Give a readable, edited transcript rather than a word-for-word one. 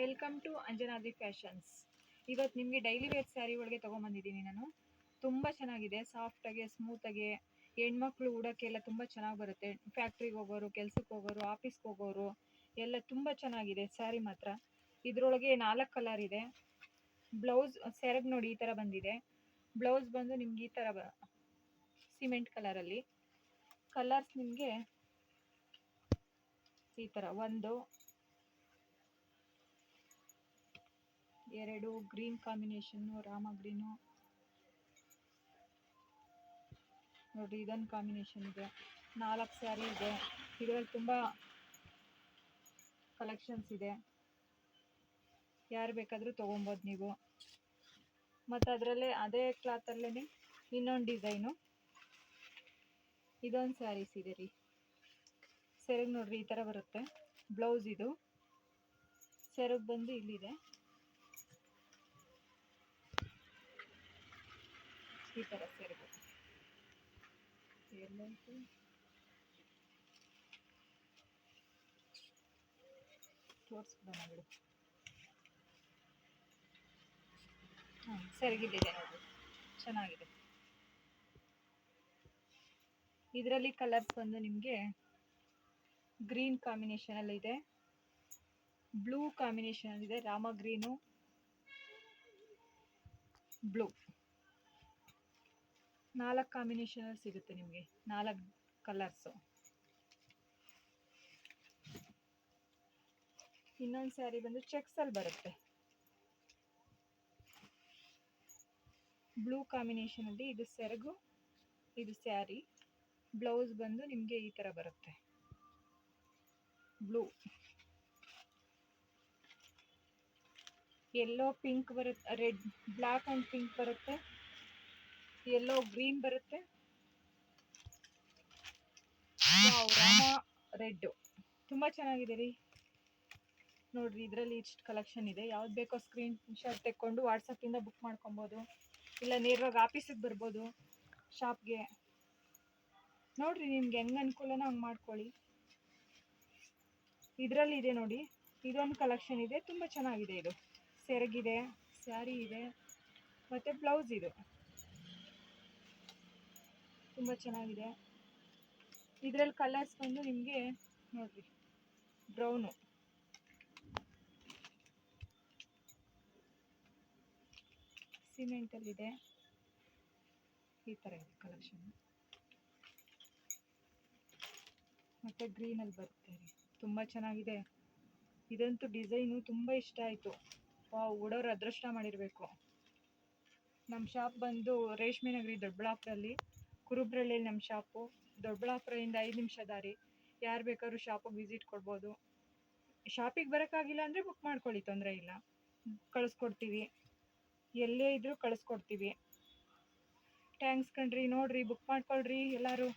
Welcome to Anjanadri fashions. ಇವತ್ತು ನಿಮಗೆ daily wear sari ಒಳಗೆ ತೊಗೊಂಬಂದಿದ್ದೀನಿ ನಾನು. ತುಂಬ ಚೆನ್ನಾಗಿದೆ, ಸಾಫ್ಟಾಗಿ ಸ್ಮೂತಾಗಿ ಹೆಣ್ಮಕ್ಳು ಉಡೋಕ್ಕೆಲ್ಲ ತುಂಬ ಚೆನ್ನಾಗಿ ಬರುತ್ತೆ. ಫ್ಯಾಕ್ಟ್ರಿಗೆ ಹೋಗೋರು, ಕೆಲ್ಸಕ್ಕೆ ಹೋಗೋರು, ಆಫೀಸ್ಗೆ ಹೋಗೋರು ಎಲ್ಲ ತುಂಬ ಚೆನ್ನಾಗಿದೆ ಸ್ಯಾರಿ ಮಾತ್ರ. ಇದರೊಳಗೆ 4 ಕಲರ್ ಇದೆ. ಬ್ಲೌಸ್ ಸೆರಗ್ ನೋಡಿ ಈ ಥರ ಬಂದಿದೆ. ಬ್ಲೌಸ್ ಬಂದು ನಿಮ್ಗೆ ಈ ಥರ ಸಿಮೆಂಟ್ ಕಲರಲ್ಲಿ. ಕಲರ್ಸ್ ನಿಮಗೆ ಈ ಥರ 1 2 ಗ್ರೀನ್ ಕಾಂಬಿನೇಷನ್ನು, ರಾಮ ಗ್ರೀನು ನೋಡಿರಿ, ಇದೊಂದು ಕಾಂಬಿನೇಷನ್ ಇದೆ. 4 ಸ್ಯಾರಿ ಇದೆ. ಇದರಲ್ಲಿ ತುಂಬ ಕಲೆಕ್ಷನ್ಸ್ ಇದೆ, ಯಾರು ಬೇಕಾದರೂ ತೊಗೊಬೋದು ನೀವು. ಮತ್ತು ಅದರಲ್ಲೇ ಅದೇ ಕ್ಲಾತಲ್ಲೇ ಇನ್ನೊಂದು ಡಿಸೈನು, ಇದೊಂದು ಸ್ಯಾರೀಸ್ ಇದೆ ರೀ. ಸೆರಗು ನೋಡ್ರಿ ಈ ಥರ ಬರುತ್ತೆ. ಬ್ಲೌಸ್ ಇದು, ಸೆರಗು ಬಂದು ಇಲ್ಲಿದೆ ಈ ಥರ ಸೆರಗು. ಎಲ್ಲಂತೂ ತೋರಿಸ್ಬಿಡೋಣ ಬಿಡು. ಸೆರಗಿಲ್ಲಿದೆ ನೋಡಿ, ಚೆನ್ನಾಗಿದೆ. ಇದರಲ್ಲಿ ಕಲರ್ಸ್ ಬಂದು ನಿಮಗೆ ಗ್ರೀನ್ ಕಾಂಬಿನೇಷನಲ್ಲಿ ಇದೆ, ಬ್ಲೂ ಕಾಂಬಿನೇಷನ್ ಇದೆ, ರಾಮ ಗ್ರೀನು, ಬ್ಲೂ 4 ಕಾಂಬಿನೇಷನಲ್ಲಿ ಸಿಗುತ್ತೆ ನಿಮಗೆ, 4 ಕಲರ್ಸು. ಇನ್ನೊಂದು ಸ್ಯಾರಿ ಬಂದು ಚೆಕ್ಸಲ್ಲಿ ಬರುತ್ತೆ, ಬ್ಲೂ ಕಾಂಬಿನೇಷನಲ್ಲಿ. ಇದು ಸೆರಗು, ಇದು ಸ್ಯಾರಿ. ಬ್ಲೌಸ್ ಬಂದು ನಿಮಗೆ ಈ ಥರ ಬರುತ್ತೆ, ಬ್ಲೂ. ಯೆಲ್ಲೋ ಪಿಂಕ್ ಬರುತ್ತೆ, ರೆಡ್ ಬ್ಲ್ಯಾಕ್ ಆ್ಯಂಡ್ ಪಿಂಕ್ ಬರುತ್ತೆ, ಯೆಲ್ಲೋ ಗ್ರೀನ್ ಬರುತ್ತೆ, ರಾಮ ರೆಡ್ಡು. ತುಂಬ ಚೆನ್ನಾಗಿದೆ ರೀ. ನೋಡಿರಿ, ಇದರಲ್ಲಿ ಇಷ್ಟು ಕಲೆಕ್ಷನ್ ಇದೆ. ಯಾವ್ದು ಬೇಕೋ ಸ್ಕ್ರೀನ್ ಶಾಟ್ ತೆಕ್ಕೊಂಡು ವಾಟ್ಸಪ್ಪಿಂದ ಬುಕ್ ಮಾಡ್ಕೊಬೋದು, ಇಲ್ಲ ನೇರವಾಗಿ ಆಫೀಸಿಗೆ ಬರ್ಬೋದು, ಶಾಪ್ಗೆ. ನೋಡಿರಿ, ನಿಮ್ಗೆ ಹೆಂಗೆ ಅನುಕೂಲನೋ ಹಂಗೆ ಮಾಡ್ಕೊಳ್ಳಿ. ಇದರಲ್ಲಿ ಇದೆ ನೋಡಿ, ಇದೊಂದು ಕಲೆಕ್ಷನ್ ಇದೆ, ತುಂಬ ಚೆನ್ನಾಗಿದೆ. ಇದು ಸೆರಗಿದೆ, ಸ್ಯಾರಿ ಇದೆ, ಮತ್ತು ಬ್ಲೌಸ್ ಇದು ತುಂಬ ಚೆನ್ನಾಗಿದೆ. ಇದರಲ್ಲಿ ಕಲರ್ಸ್ ಬಂದು ನಿಮಗೆ ನೋಡಿರಿ, ಬ್ರೌನು, ಸಿಮೆಂಟಲ್ಲಿದೆ, ಈ ಥರ ಇದೆ ಕಲೆಕ್ಷನ್. ಮತ್ತು ಗ್ರೀನಲ್ಲಿ ಬರುತ್ತೆ ರೀ, ತುಂಬ ಚೆನ್ನಾಗಿದೆ. ಇದಂತೂ ಡಿಸೈನು ತುಂಬ ಇಷ್ಟ ಆಯಿತು. ಉಡೋರು ಅದೃಷ್ಟ ಮಾಡಿರಬೇಕು. ನಮ್ಮ ಶಾಪ್ ಬಂದು ರೇಷ್ಮೆ ನಗರಿ, ದೊಡ್ಡಬಳ್ಳಾಪುರಲ್ಲಿ, ಕುರುಬ್ರಳ್ಳಿಯಲ್ಲಿ ನಮ್ಮ ಶಾಪು. ದೊಡ್ಡಬಳ್ಳಾಪುರದಿಂದ 5 ನಿಮಿಷ ದಾರಿ. ಯಾರು ಬೇಕಾದ್ರೂ ಶಾಪಿಗೆ ವಿಸಿಟ್ ಕೊಡ್ಬೋದು. ಶಾಪಿಗೆ ಬರೋಕ್ಕಾಗಿಲ್ಲ ಅಂದರೆ ಬುಕ್ ಮಾಡ್ಕೊಳ್ಳಿ, ತೊಂದರೆ ಇಲ್ಲ, ಕಳಿಸ್ಕೊಡ್ತೀವಿ. ಎಲ್ಲೇ ಇದ್ದರೂ ಕಳಿಸ್ಕೊಡ್ತೀವಿ. ಥ್ಯಾಂಕ್ಸ್ ಕಣ್ರಿ. ನೋಡಿರಿ, ಬುಕ್ ಮಾಡ್ಕೊಳ್ರಿ ಎಲ್ಲರೂ.